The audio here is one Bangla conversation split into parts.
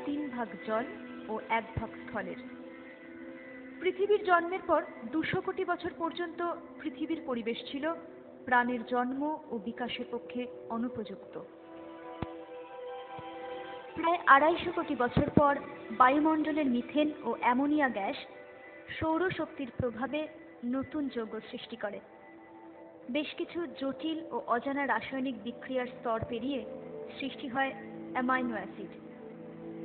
3 ভাগ জল ও 1 ভাগ স্থলের। পৃথিবীর জন্মের পর 200 কোটি বছর পর্যন্ত পৃথিবীর পরিবেশ ছিল প্রাণের জন্ম ও বিকাশের পক্ষে অনুপযুক্ত। প্রায় 250 কোটি বছর পর বায়ুমণ্ডলের মিথেন ও অ্যামোনিয়া গ্যাস সৌরশক্তির প্রভাবে নতুন যৌগ সৃষ্টি করে। বেশ কিছু জটিল ও অজানা রাসায়নিক বিক্রিয়ার স্তর পেরিয়ে সৃষ্টি হয় অ্যামাইনো অ্যাসিড।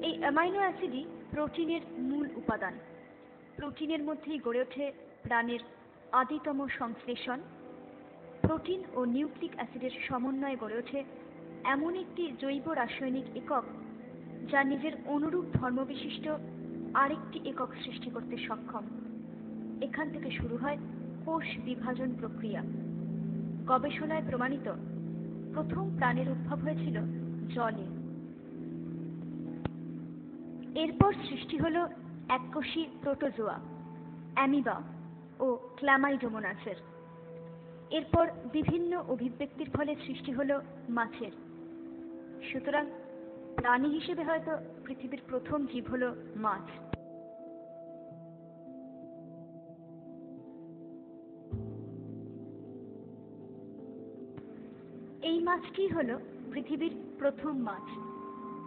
এই অ্যামাইনো অ্যাসিডই প্রোটিনের মূল উপাদান। প্রোটিনের মধ্যেই গড়ে ওঠে প্রাণের আদিতম সংশ্লেষণ। প্রোটিন ও নিউক্লিক অ্যাসিডের সমন্বয়ে গড়ে ওঠে এমন একটি জৈব রাসায়নিক একক যা নিজের অনুরূপ ধর্মবিশিষ্ট আরেকটি একক সৃষ্টি করতে সক্ষম। এখান থেকে শুরু হয় কোষ বিভাজন প্রক্রিয়া। গবেষণায় প্রমাণিত প্রথম প্রাণের উদ্ভব হয়েছিল জলে। এরপর সৃষ্টি হলো এককোষী প্রোটোজোয়া, অ্যামিবা ও ক্ল্যামাইডোমোনাসের। এরপর বিভিন্ন অভিব্যক্তির ফলে সৃষ্টি হলো মাছের। সুতরাং প্রাণী হিসেবে হয়তো পৃথিবীর প্রথম জীব হলো মাছ। এই মাছটি হলো পৃথিবীর প্রথম মাছ।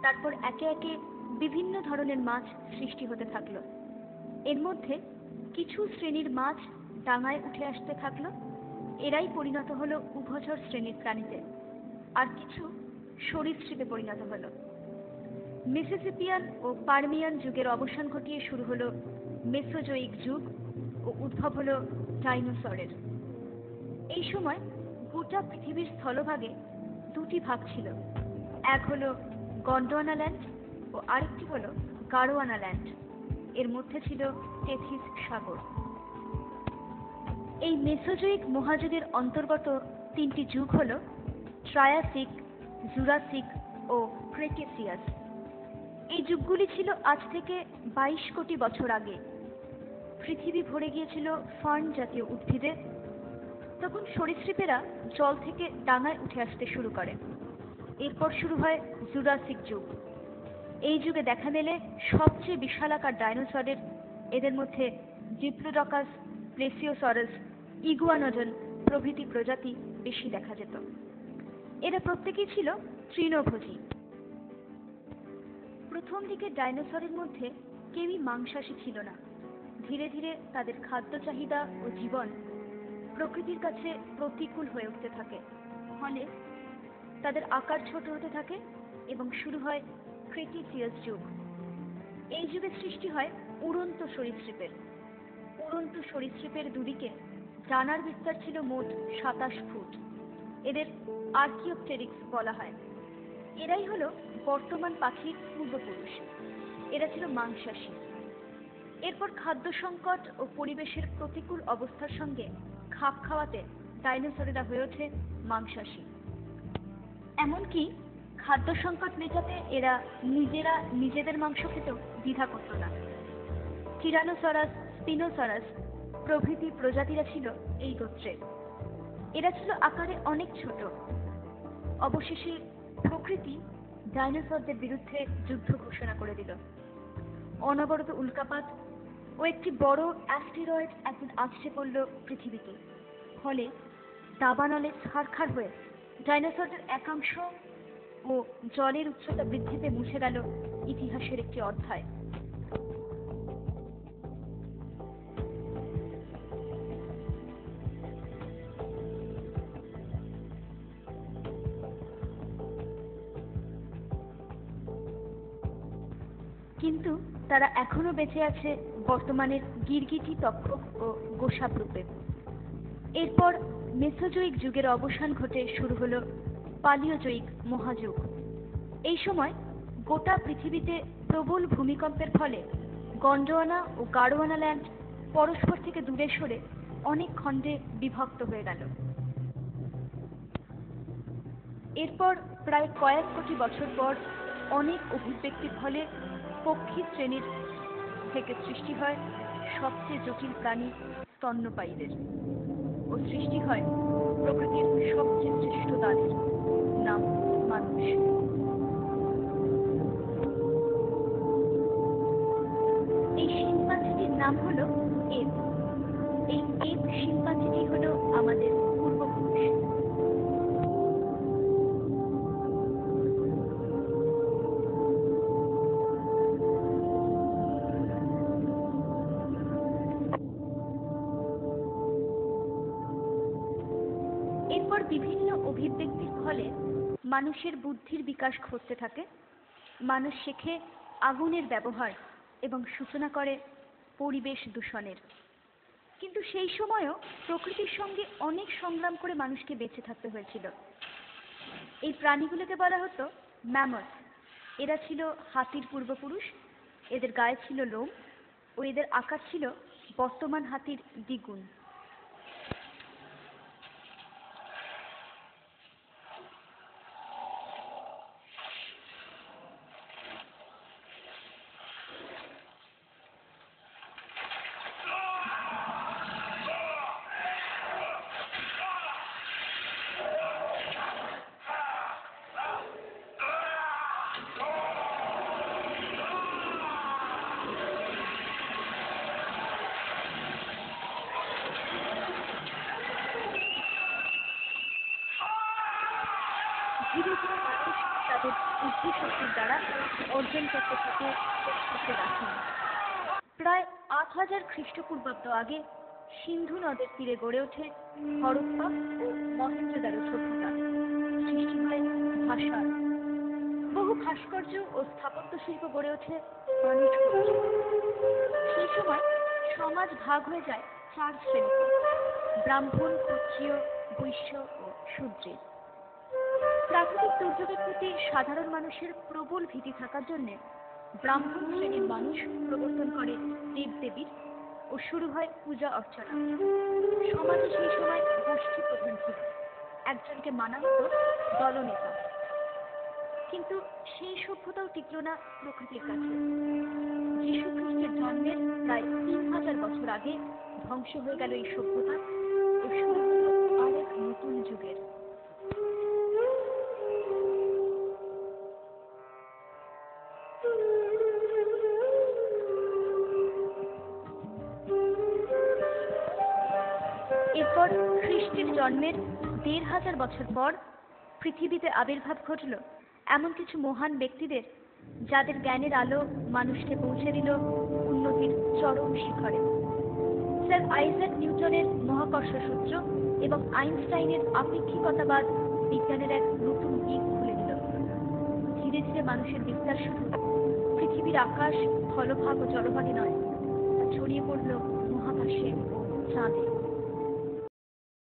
তারপর একে একে বিভিন্ন ধরনের মাছ সৃষ্টি হতে থাকলো। এর মধ্যে কিছু শ্রেণীর মাছ ডাঙায় উঠে আসতে থাকলো, এরাই পরিণত হলো উভচর শ্রেণীর প্রাণীতে। আর কিছু সরীসৃপে পরিণত হলো। মিসিসিপিয়ান ও পার্মিয়ান যুগের অবসান ঘটিয়ে শুরু হলো মেসোজোয়িক যুগ ও উদ্ভব হলো ডাইনোসরের। এই সময় গোটা পৃথিবীর স্থলভাগে দুটি ভাগ ছিল। এক হলো গন্ডোয়ানা ল্যান্ড ও আরেকটি হলো গারোয়ানা ল্যান্ড। এর মধ্যে ছিল টেথিস সাগর। এই মেসোজোয়িক মহাযুগের অন্তর্গত তিনটি যুগ হল ট্রায়াসিক, জুরাসিক ও ক্রেটেসিয়াস। এই যুগগুলি ছিল আজ থেকে 22 কোটি বছর আগে। পৃথিবী ভরে গিয়েছিল ফার্ন জাতীয় উদ্ভিদে। তখন সরীসৃপেরা জল থেকে ডাঙায় উঠে আসতে শুরু করে। এরপর শুরু হয় জুরাসিক যুগ। এই যুগে দেখা মেলে সবচেয়ে বিশালাকার ডাইনোসরের। এদের মধ্যে ডিপ্লোডকাস, প্লেসিওসরাস, ইগুয়ানোডন প্রভৃতি প্রজাতি বেশি দেখা যেত। এরা প্রত্যেকেই ছিল তৃণভোজী। প্রথম দিকে ডাইনোসরের মধ্যে কেউই মাংসাশী ছিল না। ধীরে ধীরে তাদের খাদ্য চাহিদা ও জীবন প্রকৃতির কাছে প্রতিকূল হয়ে উঠতে থাকে। ফলে তাদের আকার ছোট হতে থাকে এবং শুরু হয় ক্রেটেসিয়াস যুগ। এই যুগে সৃষ্টি হয় উড়ন্ত সরীসৃপের। উড়ন্ত সরীসৃপের দুদিকে ডানার বিস্তার ছিল মোট 27 ফুট। এদের আর্কিওপটেরিক্স বলা হয়। এরাই হলো বর্তমান পাখির পূর্বপুরুষ। এরা ছিল মাংসাশী। এরপর খাদ্য সংকট ও পরিবেশের প্রতিকূল অবস্থার সঙ্গে খাপ খাওয়াতে ডাইনোসরেরা হয়ে ওঠে মাংসাশী। এমনকি খাদ্য সংকট মেটাতে এরা নিজেরা নিজেদের মাংস খেতেও দ্বিধা করত না। টিরানোসরাস, স্পিনোসরাস প্রভৃতি প্রজাতিরা ছিল এই গোত্রের। এরা ছিল আকারে অনেক ছোট। অবশেষে প্রকৃতি ডাইনোসরদের বিরুদ্ধে যুদ্ধ ঘোষণা করে দিল। অনবরত উল্কাপাত ও একটি বড় অ্যাস্টেরয়েড একদিন আছড়ে পড়ল পৃথিবীতে। ফলে দাবানলে ছারখার হয়ে ডাইনোসরদের একাংশ ও জলের উচ্চতা বৃদ্ধিতে মুছে গেল ইতিহাসের একটি অধ্যায়। কিন্তু তারা এখনো বেঁচে আছে বর্তমানের গিরগিটি, তক্ষক ও গোসাপ রূপে। এরপর মেসোজোয়িক যুগের অবসান ঘটে শুরু হলো পালিওজোয়িক মহাযুগ। এই সময় গোটা পৃথিবীতে প্রবল ভূমিকম্পের ফলে গন্ডোয়ানা ও গারোয়ানা ল্যান্ড পরস্পর থেকে দূরে সরে অনেক খণ্ডে বিভক্ত হয়ে গেল। এরপর প্রায় কয়েক কোটি বছর পর অনেক অভিব্যক্তির ফলে পক্ষী শ্রেণীর থেকে সৃষ্টি হয় সবচেয়ে জটিল প্রাণী স্তন্যপায়ীদের ও সৃষ্টি হয় প্রকৃতির সবচেয়ে শ্রেষ্ঠ প্রাণীর নাম মানুষ। নাম হলো এপ। এই এপ শিম্পাঞ্জিটি হলো আমাদের পূর্বপুরুষ। এরপর বিভিন্ন অভিব্যক্তির ফলে মানুষের বুদ্ধির বিকাশ ঘটতে থাকে। মানুষ শেখে আগুনের ব্যবহার এবং সূচনা করে পরিবেশ দূষণের। কিন্তু সেই সময়ও প্রকৃতির সঙ্গে অনেক সংগ্রাম করে মানুষকে বেঁচে থাকতে হয়েছিল। এই প্রাণীগুলোকে বলা হতো ম্যামথ। এরা ছিল হাতির পূর্বপুরুষ। এদের গায়ে ছিল লোম ও এদের আকার ছিল বর্তমান হাতির দ্বিগুণ। ধীরে ধীরে মানুষ তাদের বুদ্ধিশক্তির দ্বারা অর্জন করতে থাকে রাখেন। প্রায় ৮,০০০ খ্রিস্টপূর্বাব্দ আগে সিন্ধু নদের তীরে গড়ে ওঠে হরপ্পা ও মহেঞ্জোদারো সভ্যতা। সৃষ্টি হয় ভাষা। বহু ভাস্কর্য ও স্থাপত্য শিল্প গড়ে ওঠে মানুষ কর্তৃক। সেই সময় সমাজ ভাগ হয়ে যায় ৪ শ্রেণীতে: ব্রাহ্মণ, ক্ষত্রিয়, বৈশ্য ও শূদ্রের। প্রাকৃতিক দুর্যোগের প্রতি সাধারণ মানুষের প্রবল ভীতি থাকার জন্য ব্রাহ্মণ শ্রেণীর মানুষ প্রবর্তন করে দেবদেবীর ও শুরু হয় পূজা অর্চনা। সমাজে সেই সময় গোষ্ঠী প্রধান ছিল। একজনকে মানা হতো দলনেতা। কিন্তু সেই সভ্যতাও টিকল না প্রকৃতির কাছে। যীশু খ্রিস্টের জন্মের প্রায় ৩,০০০ বছর আগে ধ্বংস হয়ে গেল এই সভ্যতা ও শুরু হলো আরেক নতুন যুগের। এরপর খ্রিস্টের জন্মের ১,৫০০ বছর পর পৃথিবীতে আবির্ভাব ঘটল এমন কিছু মহান ব্যক্তিদের, যাদের জ্ঞানের আলো মানুষকে পৌঁছে দিল উন্নতির চরম শিখরে। স্যার আইজ্যাক নিউটনের মহাকর্ষ সূত্র এবং আইনস্টাইনের আপেক্ষিকতাবাদ বিজ্ঞানের এক নতুন দিক খুলে দিল। ধীরে ধীরে মানুষের বিস্তার শুরু পৃথিবীর আকাশ, স্থলভাগ ও জলভাগে নয়, তা ছড়িয়ে পড়ল মহাকাশে ও চাঁদে।